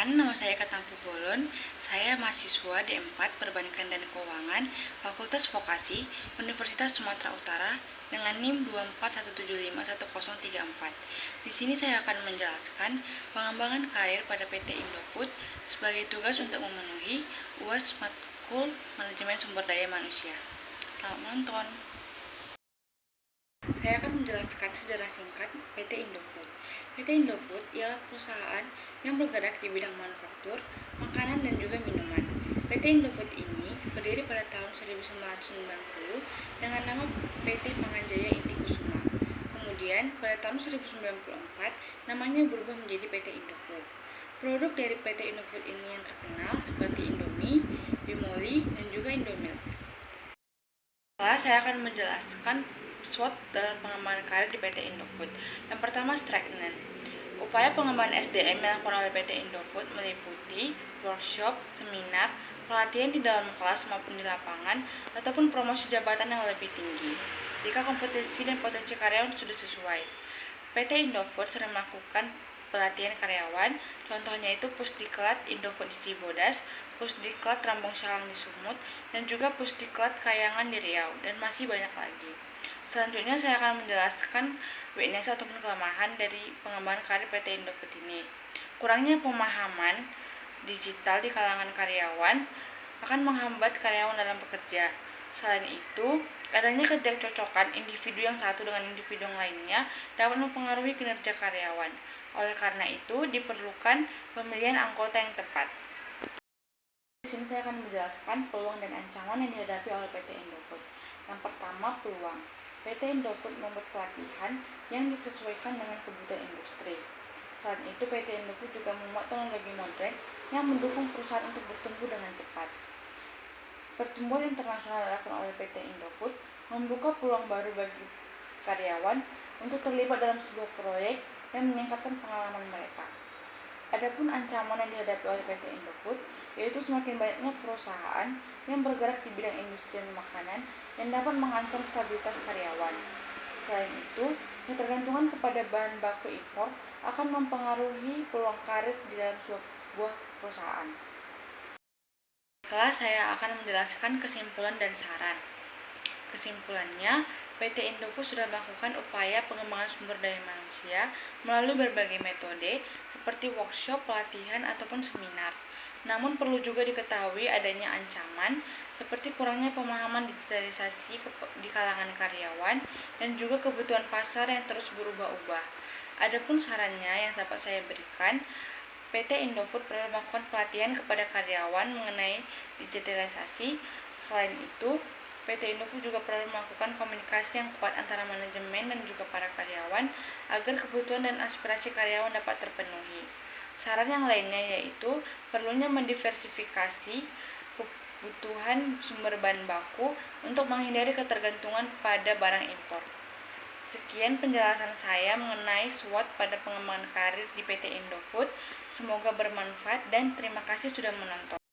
Nama saya Katampu Bolon, saya mahasiswa D4 Perbankan dan Keuangan, Fakultas Vokasi, Universitas Sumatera Utara dengan NIM 241751034. Di sini saya akan menjelaskan pengembangan karir pada PT Indofood sebagai tugas untuk memenuhi UAS Matkul Manajemen Sumber Daya Manusia. Selamat menonton. Saya akan menjelaskan sejarah singkat PT Indofood. PT Indofood ialah perusahaan yang bergerak di bidang manufaktur, makanan, dan juga minuman. PT Indofood ini berdiri pada tahun 1990 dengan nama PT Panganjaya Inti Kusuma. Kemudian pada tahun 1994 namanya berubah menjadi PT Indofood. Produk dari PT Indofood ini yang terkenal seperti Indomie, Bimoli, dan juga Indomilk. Setelah saya akan menjelaskan SWOT dalam pengembangan karir di PT Indofood. Yang pertama, Strengthen. Upaya pengembangan SDM yang dilakukan oleh PT Indofood meliputi workshop, seminar, pelatihan di dalam kelas maupun di lapangan, ataupun promosi jabatan yang lebih tinggi. Jika kompetensi dan potensi karyawan sudah sesuai, PT Indofood sering melakukan pelatihan karyawan, contohnya itu Pusdiklat Indofood di Cibodas, Pusdiklat Rambung Salang di Sumut, dan juga Pusdiklat Kayangan di Riau, dan masih banyak lagi. Selanjutnya saya akan menjelaskan weakness ataupun kelemahan dari pengembangan karir PT Indofood ini. Kurangnya pemahaman digital di kalangan karyawan akan menghambat karyawan dalam bekerja. Selain itu, adanya ketidakcocokan individu yang satu dengan individu yang lainnya dapat mempengaruhi kinerja karyawan. Oleh karena itu, diperlukan pemilihan anggota yang tepat. Di sini saya akan menjelaskan peluang dan ancaman yang dihadapi oleh PT Indofood. Yang pertama, peluang. PT Indofood membuat pelatihan yang disesuaikan dengan kebutuhan industri. Selain itu, PT Indofood juga memuat teknologi modern yang mendukung perusahaan untuk bertumbuh dengan cepat. Pertumbuhan internasional yang dilakukan oleh PT Indofood membuka peluang baru bagi karyawan untuk terlibat dalam sebuah proyek dan meningkatkan pengalaman mereka. Adapun ancaman yang dihadapi oleh PT Indofood yaitu semakin banyaknya perusahaan yang bergerak di bidang industri dan makanan yang dapat mengancam stabilitas karyawan. Selain itu, ketergantungan kepada bahan baku impor akan mempengaruhi peluang karir di dalam sebuah perusahaan. Setelah saya akan menjelaskan kesimpulan dan saran. Kesimpulannya, PT Indofood sudah melakukan upaya pengembangan sumber daya manusia melalui berbagai metode seperti workshop, pelatihan, ataupun seminar. Namun perlu juga diketahui adanya ancaman seperti kurangnya pemahaman digitalisasi di kalangan karyawan dan juga kebutuhan pasar yang terus berubah-ubah. Adapun sarannya yang dapat saya berikan, PT Indofood perlu melakukan pelatihan kepada karyawan mengenai digitalisasi. Selain itu, PT Indofood juga perlu melakukan komunikasi yang kuat antara manajemen dan juga para karyawan agar kebutuhan dan aspirasi karyawan dapat terpenuhi. Saran yang lainnya yaitu perlunya mendiversifikasi kebutuhan sumber bahan baku untuk menghindari ketergantungan pada barang impor. Sekian penjelasan saya mengenai SWOT pada pengembangan karir di PT Indofood. Semoga bermanfaat dan terima kasih sudah menonton.